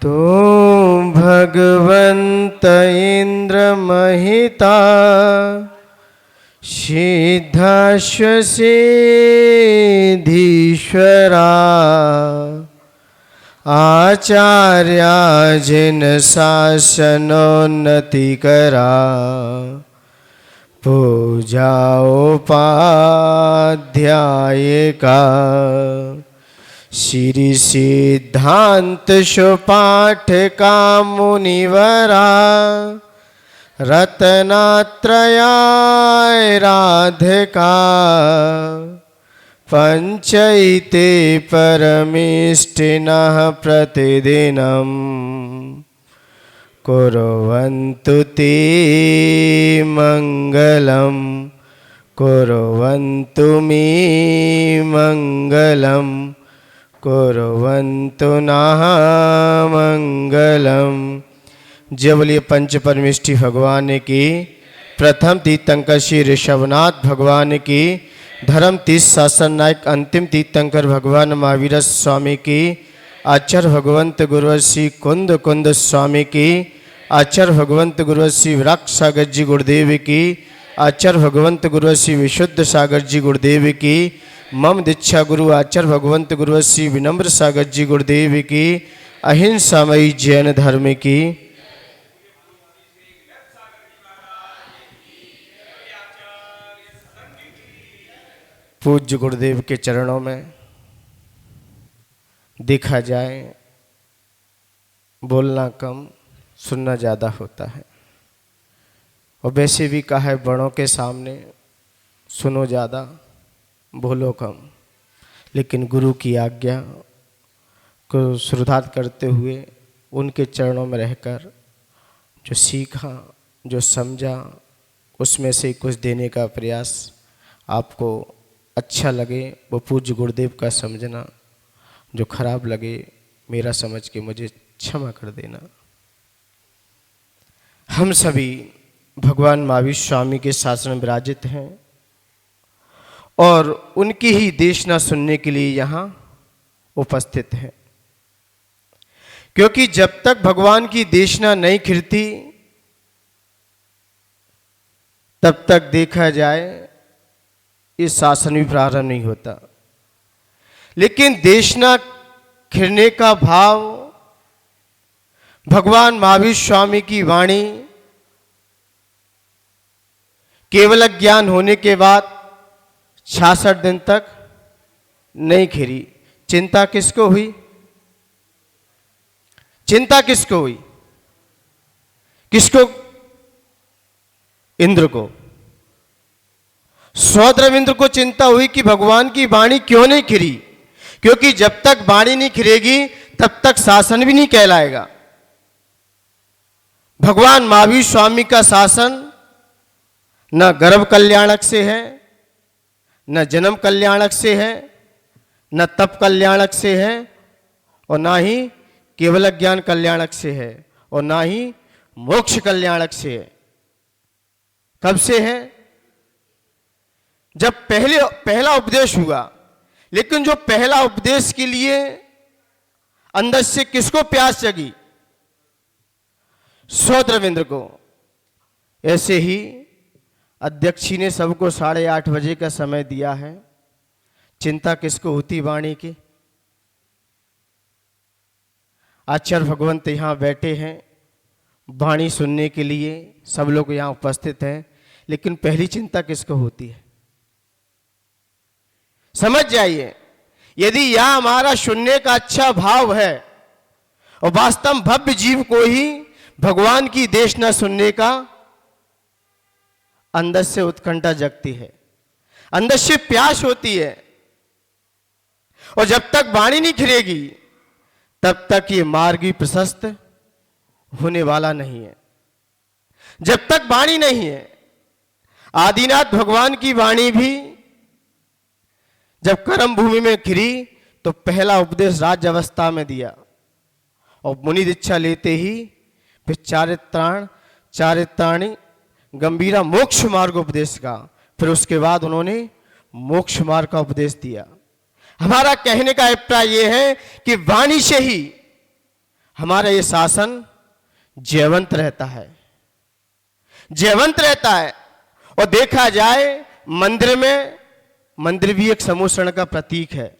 तो भगवंत इंद्र महिता सिद्धाश्वसिद्धीश्वरा आचार्या जिन शासनोन्नति करा पूजा उपाध्याय का श्री सिद्धांत सुपाठ का मुनिवरा रत्नात्रयाय राधिका पंचैते परमेष्टिनः प्रतिदिनं कुर्वन्तु ते मंगलम कुर्वन्तु मे मंगलम कुर्वन्तु नः मंगलम। जय बोलिए पंच परमेष्टि भगवान की, प्रथम तीर्थंकर श्री ऋषभनाथ भगवान की, धर्म तीर्थ शासन नायक अंतिम तीर्थंकर भगवान महावीर स्वामी की, आचार्य भगवंत गुरुवर श्री कुंद कुंद स्वामी की, आचार्य भगवंत गुरुवर श्री विराट सागर जी गुरुदेव की, आचार्य भगवंत गुरुवर श्री विशुद्ध सागर जी गुरुदेव की, मम दीक्षा गुरु आचार्य भगवंत गुरुवर श्री विनम्र सागर जी गुरुदेव की, अहिंसामयी जैन धर्म की। पूज्य गुरुदेव के चरणों में देखा जाए बोलना कम सुनना ज़्यादा होता है, और वैसे भी कहा है बड़ों के सामने सुनो ज़्यादा बोलो कम। लेकिन गुरु की आज्ञा को श्रद्धार्थ करते हुए उनके चरणों में रहकर जो सीखा जो समझा उसमें से कुछ देने का प्रयास, आपको अच्छा लगे वो पूज्य गुरुदेव का समझना, जो खराब लगे मेरा समझ के मुझे क्षमा कर देना। हम सभी भगवान महावीर स्वामी के शासन में विराजित हैं और उनकी ही देशना सुनने के लिए यहाँ उपस्थित हैं, क्योंकि जब तक भगवान की देशना नहीं खिलती तब तक देखा जाए इस शासन भी प्रारंभ नहीं होता। लेकिन देशना खिलने का भाव भगवान महावीर स्वामी की वाणी केवल ज्ञान होने के बाद 66 दिन तक नहीं खिली। चिंता किसको हुई? चिंता किसको हुई? किसको? इंद्र को। सौद्र इंद्र को चिंता हुई कि भगवान की वाणी क्यों नहीं खिली, क्योंकि जब तक वाणी नहीं खिलेगी तब तक शासन भी नहीं कहलाएगा। भगवान महावीर स्वामी का शासन न गर्भ कल्याणक से है, न जन्म कल्याणक से है, न तप कल्याणक से है, और ना ही केवल ज्ञान कल्याणक से है, और ना ही मोक्ष कल्याणक से है। कब से है? जब पहला उपदेश हुआ। लेकिन जो पहला उपदेश के लिए अंदर से किसको प्यास जगी? सौद्रविंद्र को। ऐसे ही अध्यक्षी ने सबको 8:30 बजे का समय दिया है। चिंता किसको होती वाणी की? आचार्य भगवंत यहाँ बैठे हैं वाणी सुनने के लिए, सब लोग यहाँ उपस्थित हैं, लेकिन पहली चिंता किसको होती है? समझ जाइए, यदि यह हमारा सुनने का अच्छा भाव है और वास्तव भव्य जीव को ही भगवान की देशना सुनने का अंदर से उत्कंठा जगती है, अंदर से प्यास होती है, और जब तक वाणी नहीं खिलेगी तब तक ये मार्ग भी प्रशस्त होने वाला नहीं है। जब तक वाणी नहीं है, आदिनाथ भगवान की वाणी भी जब कर्म भूमि में खिली तो पहला उपदेश राज्य अवस्था में दिया, और मुनि दीक्षा लेते ही फिर चारित्राणी गंभीरा मोक्ष मार्ग उपदेश का, फिर उसके बाद उन्होंने मोक्ष मार्ग का उपदेश दिया। हमारा कहने का अभिप्राय यह है कि वाणी से ही हमारा ये शासन जयवंत रहता है, जयवंत रहता है। और देखा जाए मंदिर में, मंदिर भी एक समोषण का प्रतीक है।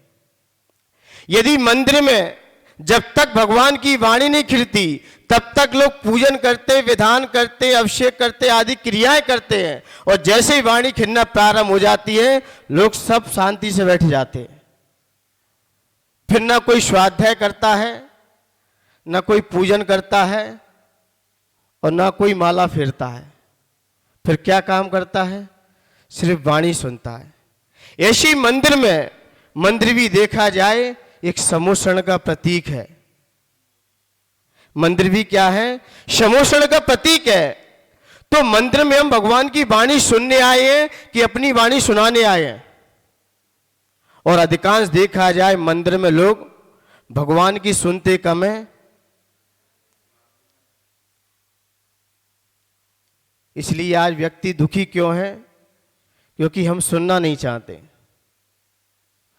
यदि मंदिर में जब तक भगवान की वाणी नहीं खिलती तब तक लोग पूजन करते, विधान करते, अभिषेक करते, आदि क्रियाएं करते हैं, और जैसे ही वाणी खिलना प्रारंभ हो जाती है लोग सब शांति से बैठ जाते हैं। फिर ना कोई स्वाध्याय करता है, ना कोई पूजन करता है, और ना कोई माला फेरता है। फिर क्या काम करता है? सिर्फ वाणी सुनता है। ऐसी मंदिर में, मंदिर भी देखा जाए एक समोषण का प्रतीक है। मंदिर भी क्या है? समोषण का प्रतीक है। तो मंदिर में हम भगवान की वाणी सुनने आए हैं कि अपनी वाणी सुनाने आए हैं? और अधिकांश देखा जाए मंदिर में लोग भगवान की सुनते कम है। इसलिए आज व्यक्ति दुखी क्यों है? क्योंकि हम सुनना नहीं चाहते,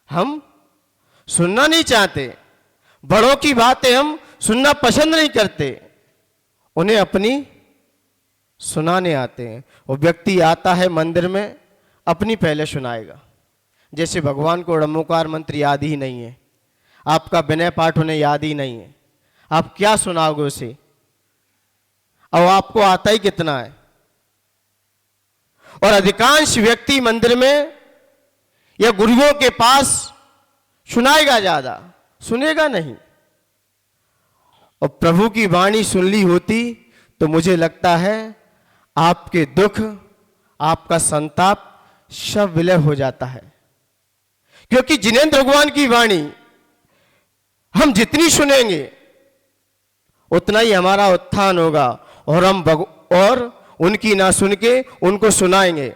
हम सुनना नहीं चाहते। बड़ों की बातें हम सुनना पसंद नहीं करते, उन्हें अपनी सुनाने आते हैं। वो व्यक्ति आता है मंदिर में, अपनी पहले सुनाएगा। जैसे भगवान को ड़म्बोकार मंत्र याद ही नहीं है, आपका विनय पाठ उन्हें याद ही नहीं है, आप क्या सुनाओगे उसे? और आपको आता ही कितना है? और अधिकांश व्यक्ति मंदिर में या गुरुओं के पास सुनाएगा ज्यादा, सुनेगा नहीं। और प्रभु की वाणी सुन ली होती तो मुझे लगता है आपके दुख, आपका संताप सब विलय हो जाता है। क्योंकि जिनेंद्र भगवान की वाणी हम जितनी सुनेंगे उतना ही हमारा उत्थान होगा, और हम और उनकी ना सुन के उनको सुनाएंगे।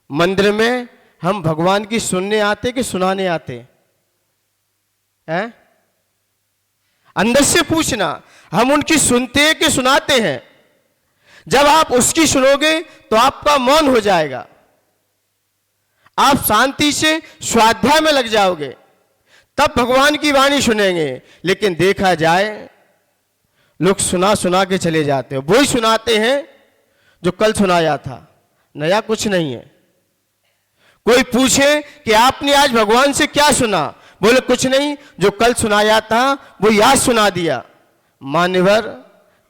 मंदिर में हम भगवान की सुनने आते कि सुनाने आते हैं? अंदर से पूछना, हम उनकी सुनते हैं कि सुनाते हैं? जब आप उसकी सुनोगे तो आपका मौन हो जाएगा, आप शांति से स्वाध्याय में लग जाओगे, तब भगवान की वाणी सुनेंगे। लेकिन देखा जाए लोग सुना सुना के चले जाते हैं, वही सुनाते हैं जो कल सुनाया था, नया कुछ नहीं है। कोई पूछे कि आपने आज भगवान से क्या सुना? बोले कुछ नहीं, जो कल सुनाया था वो याद सुना दिया। मान्यवर,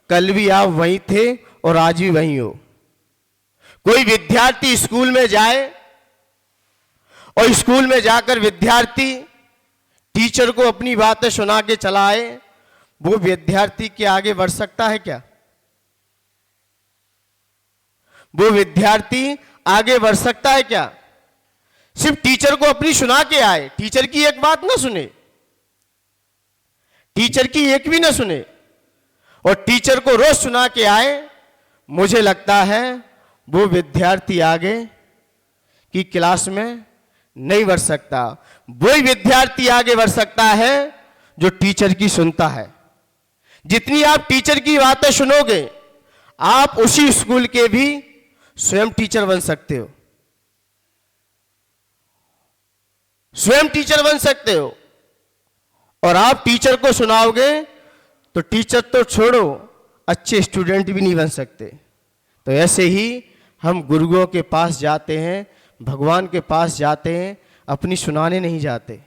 कल भी आप वहीं थे और आज भी वहीं हो। कोई विद्यार्थी स्कूल में जाए और स्कूल में जाकर विद्यार्थी टीचर को अपनी बातें सुना के चला आए, वो विद्यार्थी के आगे बढ़ सकता है क्या? वो विद्यार्थी आगे बढ़ सकता है क्या? सिर्फ टीचर को अपनी सुना के आए, टीचर की एक बात ना सुने, टीचर की एक भी ना सुने, और टीचर को रोज सुना के आए, मुझे लगता है वो विद्यार्थी आगे की क्लास में नहीं बढ़ सकता। वही विद्यार्थी आगे बढ़ सकता है जो टीचर की सुनता है। जितनी आप टीचर की बातें सुनोगे, आप उसी स्कूल के भी स्वयं टीचर बन सकते हो, स्वयं टीचर बन सकते हो। और आप टीचर को सुनाओगे तो टीचर तो छोड़ो, अच्छे स्टूडेंट भी नहीं बन सकते। तो ऐसे ही हम गुरुओं के पास जाते हैं, भगवान के पास जाते हैं, अपनी सुनाने नहीं जाते।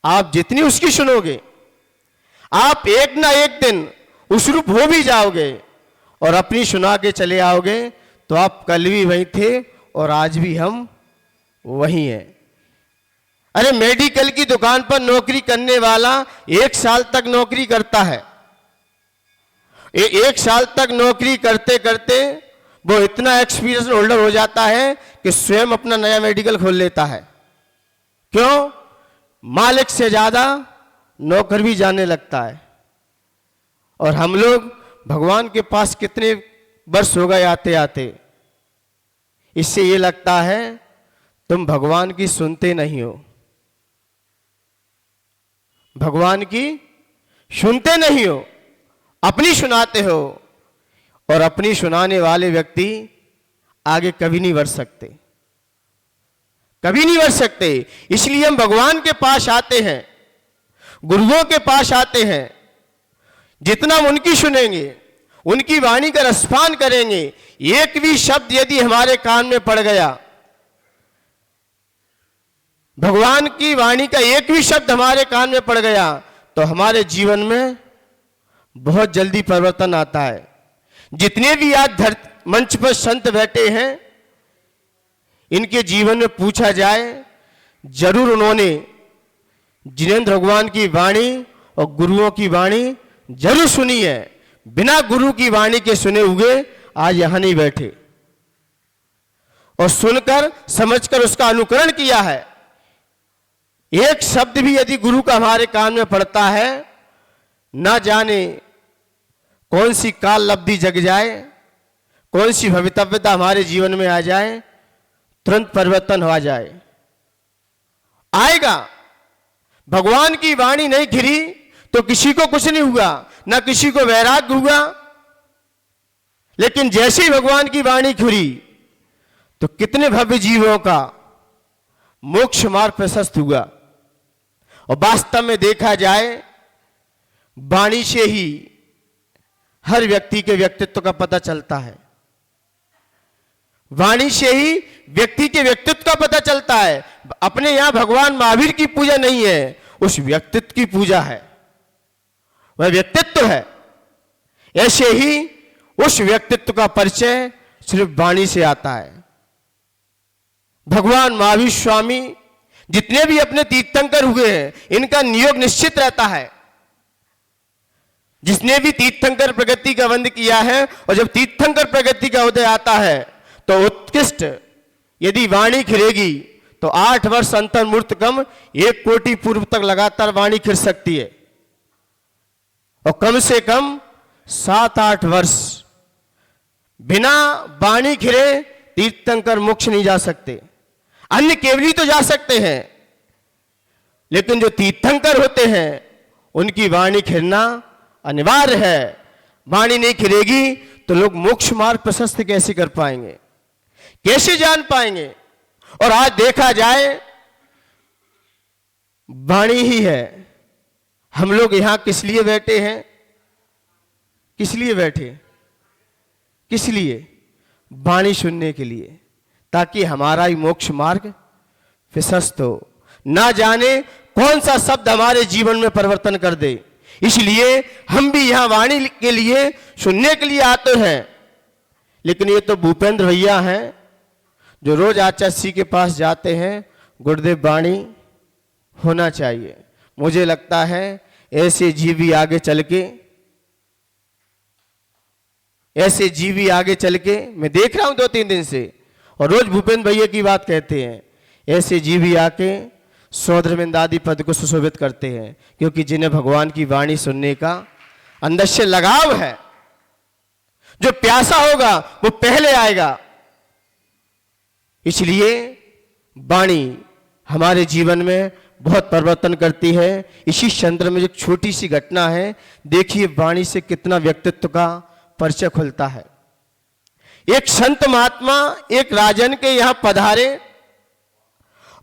आप जितनी उसकी सुनोगे, आप एक ना एक दिन उस रूप हो भी जाओगे और अपनी सुना के चले आओगे, तो आप कल भी वहीं थे और आज भी हम वहीं हैं। अरे मेडिकल की दुकान पर नौकरी करने वाला 1 साल तक नौकरी करता है। 1 साल तक नौकरी करते करते वो इतना एक्सपीरियंस होल्डर हो जाता है कि स्वयं अपना नया मेडिकल खोल लेता है। क्यों? मालिक से ज्यादा नौकर भी जाने लगता है। और हम लोग भगवान के पास कितने वर्ष हो गए आते आते, इससे ये लगता है तुम भगवान की सुनते नहीं हो, भगवान की सुनते नहीं हो, अपनी सुनाते हो। और अपनी सुनाने वाले व्यक्ति आगे कभी नहीं बढ़ सकते, कभी नहीं बढ़ सकते। इसलिए हम भगवान के पास आते हैं, गुरुओं के पास आते हैं, जितना हम उनकी सुनेंगे, उनकी वाणी का रसपान करेंगे, एक भी शब्द यदि हमारे कान में पड़ गया, भगवान की वाणी का एक भी शब्द हमारे कान में पड़ गया, तो हमारे जीवन में बहुत जल्दी परिवर्तन आता है। जितने भी आज मंच पर संत बैठे हैं, इनके जीवन में पूछा जाए, जरूर उन्होंने जिनेंद्र भगवान की वाणी और गुरुओं की वाणी जरूर सुनी है। बिना गुरु की वाणी के सुने हुए आज यहां नहीं बैठे, और सुनकर समझकर उसका अनुकरण किया है। एक शब्द भी यदि गुरु का हमारे कान में पड़ता है, ना जाने कौन सी काल लब्धि जग जाए, कौन सी भवितव्यता हमारे जीवन में आ जाए, तुरंत परिवर्तन हो जाए। आएगा। भगवान की वाणी नहीं खिरी तो किसी को कुछ नहीं हुआ, ना किसी को वैराग्य हुआ। लेकिन जैसे ही भगवान की वाणी खुली तो कितने भव्य जीवों का मोक्ष मार्ग प्रशस्त हुआ। और वास्तव में देखा जाए, वाणी से ही हर व्यक्ति के व्यक्तित्व का पता चलता है। वाणी से ही व्यक्ति के व्यक्तित्व का पता चलता है। अपने यहां भगवान महावीर की पूजा नहीं है, उस व्यक्तित्व की पूजा है, वह व्यक्तित्व है। ऐसे ही उस व्यक्तित्व का परिचय सिर्फ वाणी से आता है। भगवान महावीर स्वामी जितने भी अपने तीर्थंकर हुए हैं, इनका नियोग निश्चित रहता है। जिसने भी तीर्थंकर प्रगति का वंद किया है, और जब तीर्थंकर प्रगति का उदय आता है तो उत्कृष्ट यदि वाणी खिलेगी तो 8 वर्ष अंतर्मूर्त कम 1 कोटि पूर्व तक लगातार वाणी खिल सकती है, और कम से कम 7-8 वर्ष बिना वाणी खिले तीर्थंकर मोक्ष नहीं जा सकते। अन्य केवली तो जा सकते हैं, लेकिन जो तीर्थंकर होते हैं उनकी वाणी खिलना अनिवार्य है। वाणी नहीं खिलेगी तो लोग मोक्ष मार्ग प्रशस्त कैसे कर पाएंगे, कैसे जान पाएंगे। और आज देखा जाए, वाणी ही है। हम लोग यहां किस लिए बैठे हैं? किस लिए बैठे? किस लिए? वाणी सुनने के लिए, ताकि हमारा ही मोक्ष मार्ग प्रशस्त हो। ना जाने कौन सा शब्द हमारे जीवन में परिवर्तन कर दे। इसलिए हम भी यहां वाणी के लिए, सुनने के लिए आते हैं। लेकिन ये तो भूपेंद्र भैया हैं जो रोज आचार्य के पास जाते हैं। गुरुदेव वाणी होना चाहिए। मुझे लगता है ऐसे जीवी आगे चल के, ऐसे जीवी आगे चल के, मैं देख रहा हूं 2-3 दिन से, और रोज भूपेंद्र भैया की बात कहते हैं। ऐसे जीवी आके सौधर्मेंद्र आदि पद को सुशोभित करते हैं, क्योंकि जिन्हें भगवान की वाणी सुनने का अंदर से लगाव है। जो प्यासा होगा वो पहले आएगा। इसलिए वाणी हमारे जीवन में बहुत परिवर्तन करती है। इसी चंद्र में एक छोटी सी घटना है। देखिए वाणी से कितना व्यक्तित्व का परिचय खुलता है। एक संत महात्मा एक राजन के यहां पधारे,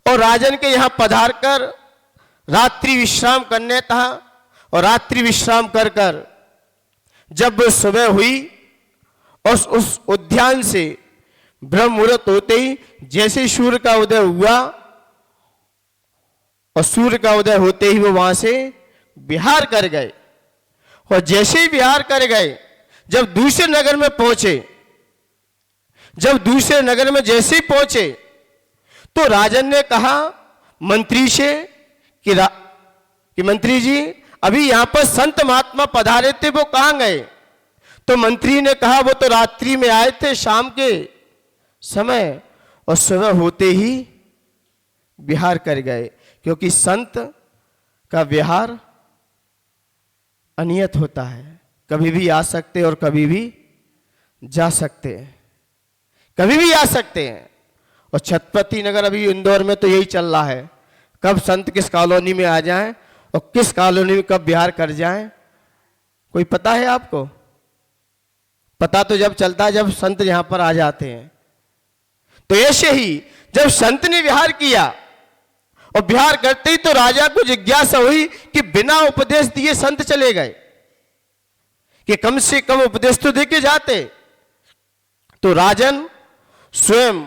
और राजन के यहां पधार कर रात्रि विश्राम करने था। और रात्रि विश्राम कर कर जब सुबह हुई, और उस उद्यान से ब्रह्म मुहूर्त होते ही जैसे सूर्य का उदय हुआ, और सूर्य का उदय होते ही वो वहां से विहार कर गए। और जैसे ही विहार कर गए, जब दूसरे नगर में पहुंचे, जब दूसरे नगर में जैसे ही पहुंचे, तो राजन ने कहा मंत्री से कि मंत्री जी, अभी यहां पर संत महात्मा पधारे थे, वो कहां गए? तो मंत्री ने कहा वो तो रात्रि में आए थे, शाम के समय, और सुबह होते ही विहार कर गए। क्योंकि संत का विहार अनियत होता है, कभी भी आ सकते और कभी भी जा सकते हैं, कभी भी आ सकते हैं। और छत्रपति नगर अभी इंदौर में तो यही चल रहा है, कब संत किस कॉलोनी में आ जाएं और किस कॉलोनी में कब विहार कर जाएं, कोई पता है आपको? पता तो जब चलता है जब संत यहां पर आ जाते हैं। तो ऐसे ही जब संत ने विहार किया, और विहार करते ही तो राजा को जिज्ञासा हुई कि बिना उपदेश दिए संत चले गए। कि कम से कम उपदेश तो दे के जाते। तो राजन स्वयं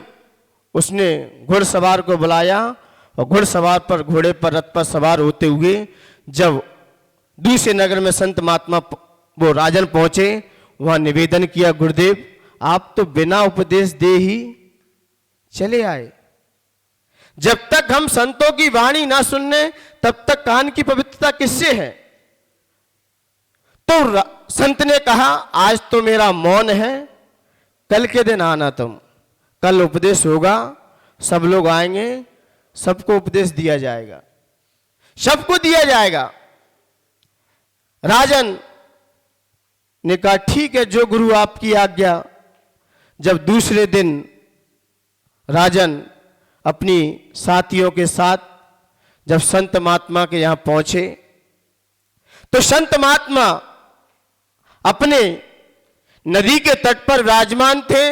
उसने घुड़सवार को बुलाया और घुड़सवार पर, घोड़े पर, रथ पर सवार होते हुए जब दूसरे नगर में संत महात्मा वो राजन पहुंचे, वहां निवेदन किया, गुरुदेव आप तो बिना उपदेश दे ही चले आए। जब तक हम संतों की वाणी ना सुनने तब तक कान की पवित्रता किससे है? तो संत ने कहा आज तो मेरा मौन है, कल के दिन आना तुम, कल उपदेश होगा, सब लोग आएंगे, सबको उपदेश दिया जाएगा, सबको दिया जाएगा। राजन ने कहा ठीक है, जो गुरु आपकी आज्ञा। जब दूसरे दिन राजन अपनी साथियों के साथ जब संत महात्मा के यहां पहुंचे, तो संत महात्मा अपने नदी के तट पर विराजमान थे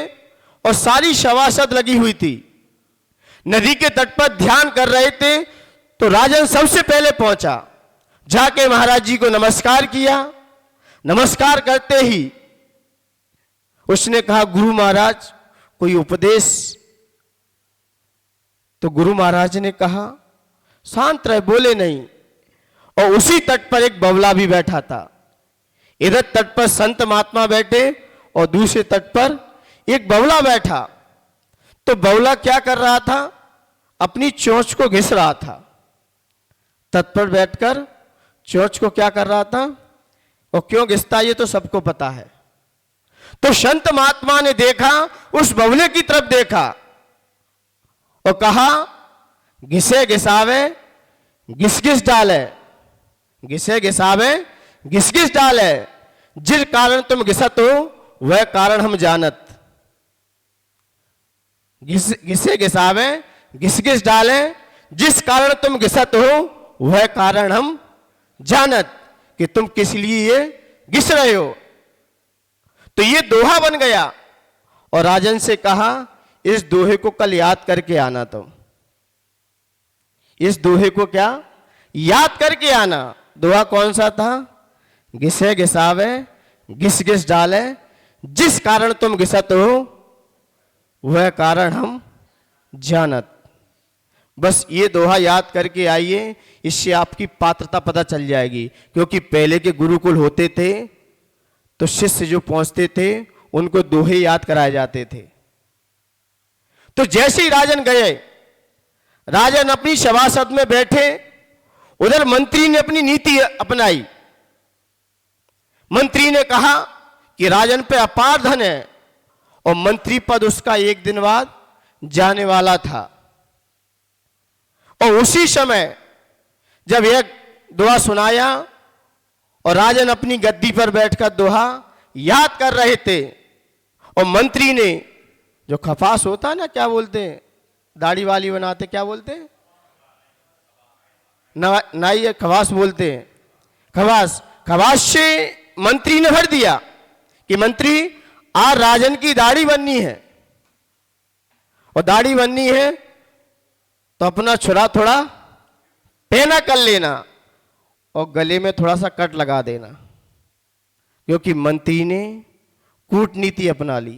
और सारी सभासद लगी हुई थी, नदी के तट पर ध्यान कर रहे थे। तो राजन सबसे पहले पहुंचा, जाके महाराज जी को नमस्कार किया। नमस्कार करते ही उसने कहा गुरु महाराज कोई उपदेश। तो गुरु महाराज ने कहा शांत रहे, बोले नहीं। और उसी तट पर एक बवला भी बैठा था। इधर तट पर संत महात्मा बैठे और दूसरे तट पर एक बवला बैठा। तो बवला क्या कर रहा था? अपनी चोंच को घिस रहा था। तट पर बैठकर चोंच को क्या कर रहा था और क्यों घिसता ये तो सबको पता है। तो संत महात्मा ने देखा, उस बवले की तरफ देखा और कहा घिसे घिसावे घिस घिस डाले, घिसे घिसावे घिस घिस डाले, जिस कारण तुम घिसत हो वह कारण हम जानत। घिसे घिसावे घिस घिस डाले, जिस कारण तुम घिसत हो वह कारण हम जानत, कि तुम किस लिए ये घिस रहे हो। तो ये दोहा बन गया और राजन से कहा इस दोहे को कल याद करके आना तुम, इस दोहे को क्या याद करके आना। दोहा कौन सा था? घिसे घिसावे घिस घिस डाले, जिस कारण तुम घिसत हो वह कारण हम जानत। बस ये दोहा याद करके आइए, इससे आपकी पात्रता पता चल जाएगी। क्योंकि पहले के गुरुकुल होते थे तो शिष्य जो पहुंचते थे उनको दोहे याद कराए जाते थे। तो जैसे ही राजन गए, राजन अपनी सभासद में बैठे, उधर मंत्री ने अपनी नीति अपनाई। मंत्री ने कहा कि राजन पे अपार धन है और मंत्री पद उसका एक दिन बाद जाने वाला था। और उसी समय जब यह दोहा सुनाया और राजन अपनी गद्दी पर बैठकर दोहा याद कर रहे थे और मंत्री ने जो खपास होता है ना, क्या बोलते हैं, दाढ़ी वाली बनाते, क्या बोलते हैं, नाई खवास बोलते हैं, खवास। खवास से मंत्री ने भर दिया कि मंत्री आज राजन की दाढ़ी बननी है और दाढ़ी बननी है तो अपना छुरा थोड़ा पहना कर लेना और गले में थोड़ा सा कट लगा देना। क्योंकि मंत्री ने कूटनीति अपना ली,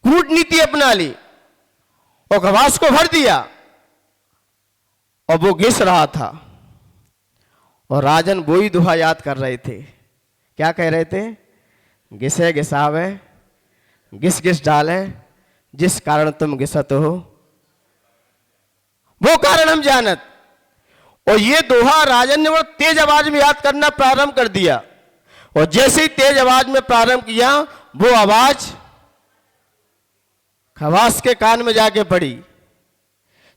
कूटनीति अपना ली और खवास को भर दिया और वो घिस रहा था। और राजन वही दोहा याद कर रहे थे। क्या कह रहे थे? घिसे घिसावे घिस घिस डाले, जिस कारण तुम घिसत हो वो कारण हम जानत। और ये दोहा राजन ने वो तेज आवाज में याद करना प्रारंभ कर दिया। और जैसे ही तेज आवाज में प्रारंभ किया, वो आवाज खवास के कान में जाके पड़ी।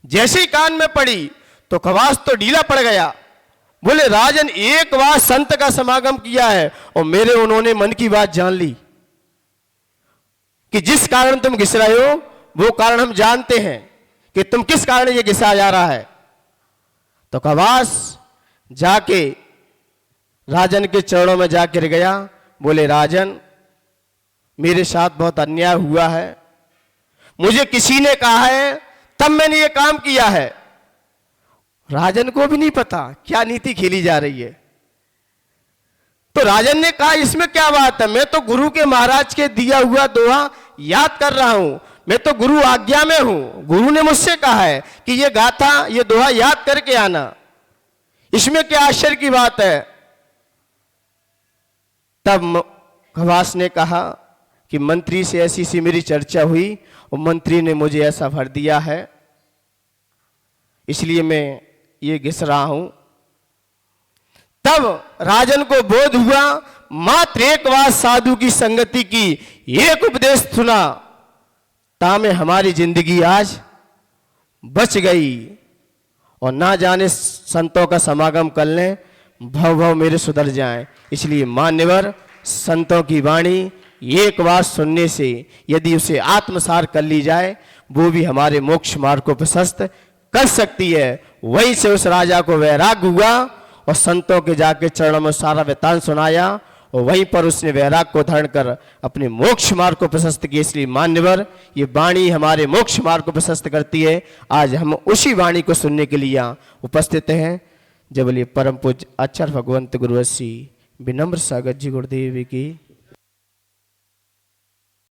जैसे ही कान में पड़ी तो खवास तो ढीला पड़ गया। बोले राजन एक बार संत का समागम किया है और मेरे उन्होंने मन की बात जान ली कि जिस कारण तुम घिस रहे हो वो कारण हम जानते हैं कि तुम किस कारण ये घिसा जा रहा है। तो खवास जाके राजन के चरणों में जाकर गिर गया। बोले राजन मेरे साथ बहुत अन्याय हुआ है, मुझे किसी ने कहा है तब मैंने ये काम किया है। राजन को भी नहीं पता क्या नीति खेली जा रही है। तो राजन ने कहा इसमें क्या बात है, मैं तो गुरु के महाराज के दिया हुआ दोहा याद कर रहा हूं, मैं तो गुरु आज्ञा में हूं, गुरु ने मुझसे कहा है कि ये गाथा ये दोहा याद करके आना, इसमें क्या आश्चर्य की बात है। तब खवास ने कहा कि मंत्री से ऐसी सी मेरी चर्चा हुई और मंत्री ने मुझे ऐसा भर दिया है, इसलिए मैं ये घिस रहा हूं। तब राजन को बोध हुआ, मात्र एक बार साधु की संगति की, एक उपदेश सुना, तामे हमारी जिंदगी आज बच गई। और ना जाने संतों का समागम कर लें, भव भव मेरे सुधर जाएं। इसलिए मान्यवर संतों की वाणी एक बार सुनने से यदि उसे आत्मसार कर ली जाए, वो भी हमारे मोक्ष मार्ग को प्रशस्त कर सकती है। वहीं से उस राजा को वैराग्य हुआ और संतों के जाके चरणों में सारा वृत्तांत सुनाया और वहीं पर उसने वैराग्य को धारण कर अपने मोक्ष मार्ग को प्रशस्त किया। इसलिए मान्यवर ये वाणी हमारे मोक्ष मार्ग को प्रशस्त करती है। आज हम उसी वाणी को सुनने के लिए यहाँ उपस्थित हैं। जब बोलिए परम पूज्य आचार्य भगवंत गुरुवशी विनम्र सागर जी गुरुदेव की